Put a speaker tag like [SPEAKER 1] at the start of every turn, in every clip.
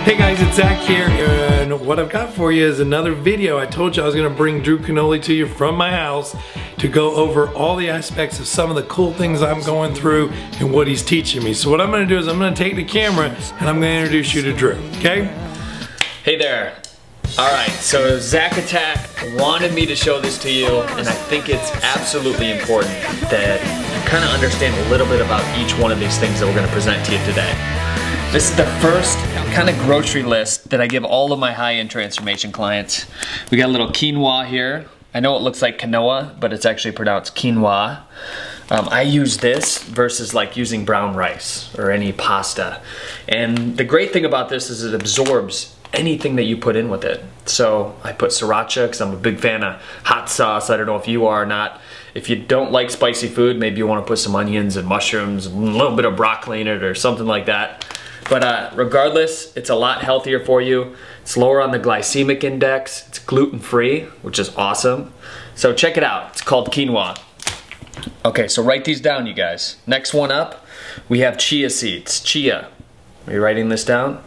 [SPEAKER 1] Hey guys, it's Zach here, and what I've got for you is another video. I told you I was gonna bring Drew Cannoli to you from my house to go over all the aspects of some of the cool things I'm going through and what he's teaching me. So what I'm gonna do is I'm gonna take the camera and I'm gonna introduce you to Drew, okay?
[SPEAKER 2] Hey there. Alright, so Zach Attack wanted me to show this to you, and I think it's absolutely important that you kind of understand a little bit about each one of these things that we're gonna present to you today. This is the first kind of grocery list that I give all of my high-end transformation clients. We got a little quinoa here. I know it looks like quinoa, but it's actually pronounced quinoa. I use this versus like using brown rice or any pasta. And the great thing about this is it absorbs anything that you put in with it. So I put sriracha because I'm a big fan of hot sauce. I don't know if you are or not. If you don't like spicy food, maybe you want to put some onions and mushrooms, a little bit of broccoli in it or something like that. But regardless, it's a lot healthier for you. It's lower on the glycemic index. It's gluten-free, which is awesome. So check it out. It's called quinoa. Okay, so write these down, you guys. Next one up, we have chia seeds. Chia. Are you writing this down?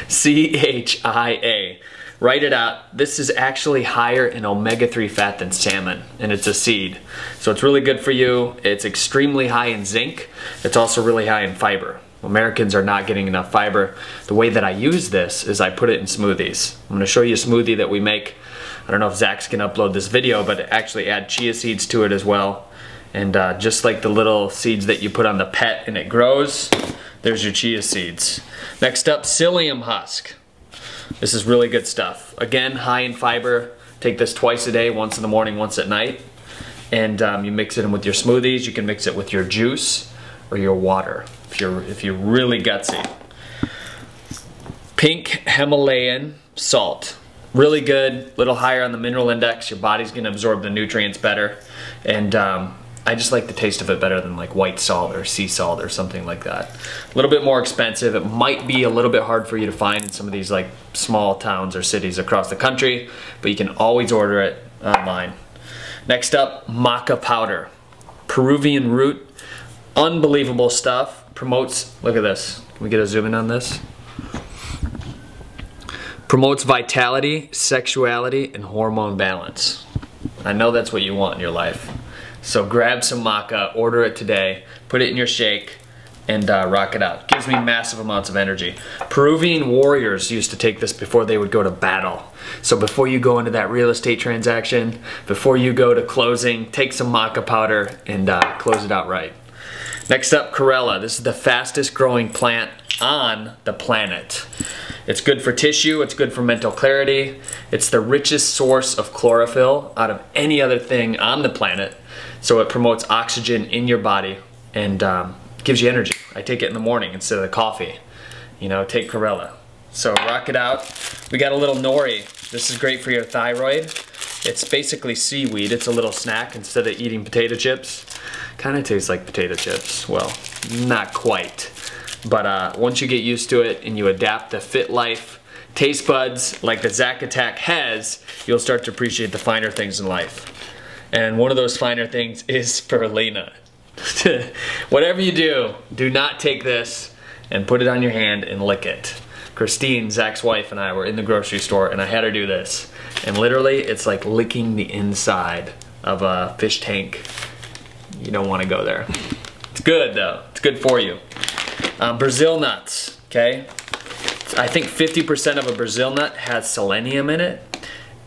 [SPEAKER 2] C-H-I-A. Write it out. This is actually higher in omega-3 fat than salmon, and it's a seed. So it's really good for you. It's extremely high in zinc. It's also really high in fiber. Americans are not getting enough fiber. The way that I use this is I put it in smoothies. I'm gonna show you a smoothie that we make. I don't know if Zach's gonna upload this video, but actually add chia seeds to it as well. And just like the little seeds that you put on the pet and it grows, there's your chia seeds. Next up, psyllium husk. This is really good stuff. Again, high in fiber. Take this twice a day, once in the morning, once at night. And you mix it in with your smoothies. You can mix it with your juice or your water if you're really gutsy. Pink Himalayan salt. Really good, little higher on the mineral index. Your body's gonna absorb the nutrients better. And I just like the taste of it better than like white salt or sea salt or something like that. A little bit more expensive. It might be a little bit hard for you to find in some of these like small towns or cities across the country, but you can always order it online. Next up, maca powder. Peruvian root, unbelievable stuff. Promotes, look at this. Can we get a zoom in on this? Promotes vitality, sexuality, and hormone balance. I know that's what you want in your life. So grab some maca, order it today, put it in your shake, and rock it out. Gives me massive amounts of energy. Peruvian warriors used to take this before they would go to battle. So before you go into that real estate transaction, before you go to closing, take some maca powder and close it out right. Next up, Karela. This is the fastest growing plant on the planet. It's good for tissue, it's good for mental clarity. It's the richest source of chlorophyll out of any other thing on the planet. So it promotes oxygen in your body and gives you energy. I take it in the morning instead of the coffee. You know, take Karela. So rock it out. We got a little Nori. This is great for your thyroid. It's basically seaweed. It's a little snack instead of eating potato chips. Kind of tastes like potato chips. Well, not quite. But once you get used to it and you adapt the fit life taste buds like the Zach Attack has, you'll start to appreciate the finer things in life. And one of those finer things is spirulina. Whatever you do, do not take this and put it on your hand and lick it. Christine, Zach's wife, and I were in the grocery store and I had her do this. And literally, it's like licking the inside of a fish tank. You don't want to go there. It's good though. It's good for you. Brazil nuts, okay? I think 50% of a Brazil nut has selenium in it,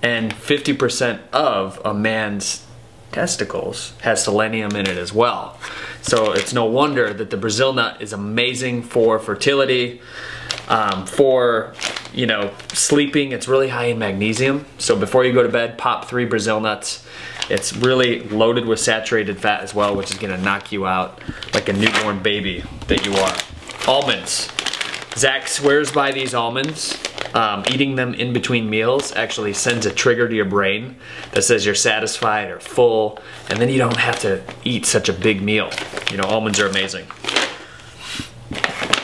[SPEAKER 2] and 50% of a man's testicles has selenium in it as well. So it's no wonder that the Brazil nut is amazing for fertility, for, you know, sleeping. It's really high in magnesium. So before you go to bed, pop 3 Brazil nuts. It's really loaded with saturated fat as well, which is gonna knock you out like a newborn baby that you are. Almonds. Zach swears by these almonds. Eating them in between meals actually sends a trigger to your brain that says you're satisfied or full, and then you don't have to eat such a big meal. You know, almonds are amazing.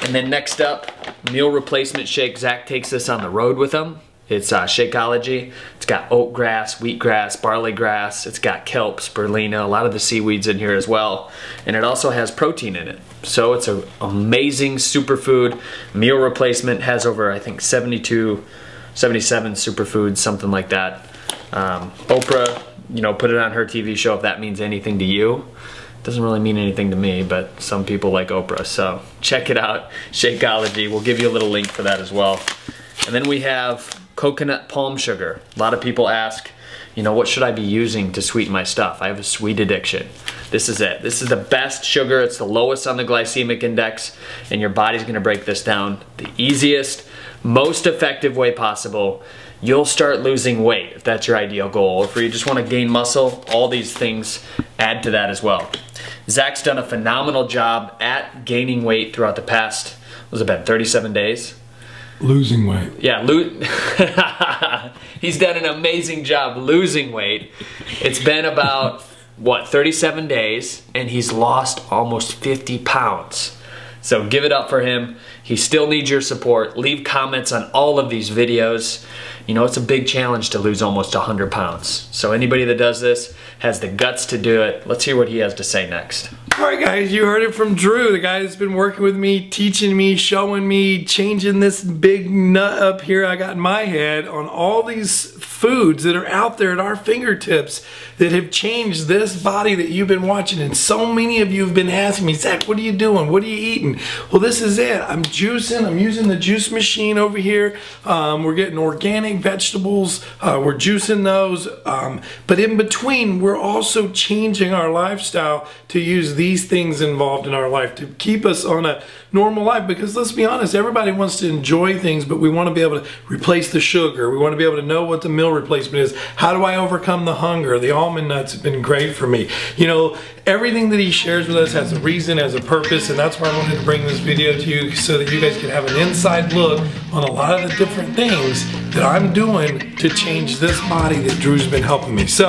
[SPEAKER 2] And then next up, meal replacement shake. Zach takes this on the road with him. It's Shakeology. It's got oat grass, wheatgrass, barley grass. It's got kelp, spirulina, a lot of the seaweeds in here as well. And it also has protein in it. So it's an amazing superfood meal replacement. Has over, I think, 72, 77 superfoods, something like that. Oprah, you know, put it on her TV show, if that means anything to you. Doesn't really mean anything to me, but some people like Oprah. So check it out, Shakeology. We'll give you a little link for that as well. And then we have coconut palm sugar. A lot of people ask, you know, what should I be using to sweeten my stuff? I have a sweet addiction. This is it. This is the best sugar. It's the lowest on the glycemic index, and your body's gonna break this down the easiest, most effective way possible. You'll start losing weight if that's your ideal goal. If you just wanna gain muscle, all these things add to that as well. Zach's done a phenomenal job at gaining weight throughout the past, was it been 37 days?
[SPEAKER 1] Losing weight.
[SPEAKER 2] Yeah, he's done an amazing job losing weight. It's been about, what, 37 days, and he's lost almost 50 pounds. So give it up for him. He still needs your support. Leave comments on all of these videos. You know, it's a big challenge to lose almost 100 pounds. So anybody that does this has the guts to do it. Let's hear what he has to say next.
[SPEAKER 1] All right, guys, you heard it from Drew, the guy that's been working with me, teaching me, showing me, changing this big nut up here I got in my head on all these foods that are out there at our fingertips that have changed this body that you've been watching. And so many of you have been asking me, Zach, what are you doing? What are you eating? Well, this is it. I'm juicing. I'm using the juice machine over here. We're getting organic vegetables. We're juicing those. But in between, we're also changing our lifestyle to use these things involved in our life to keep us on a normal life, because let's be honest, everybody wants to enjoy things, but we want to be able to replace the sugar. We want to be able to know what the meal replacement is. How do I overcome the hunger? The almond nuts have been great for me. You know, everything that he shares with us has a reason, has a purpose, and that's why I wanted to bring this video to you so that you guys can have an inside look on a lot of the different things that I'm doing to change this body that Drew's been helping me. So,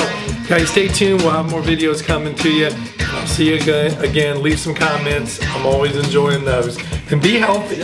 [SPEAKER 1] guys, stay tuned. We'll have more videos coming to you. I'll see you again. Leave some comments. I'm always enjoying those. And be healthy.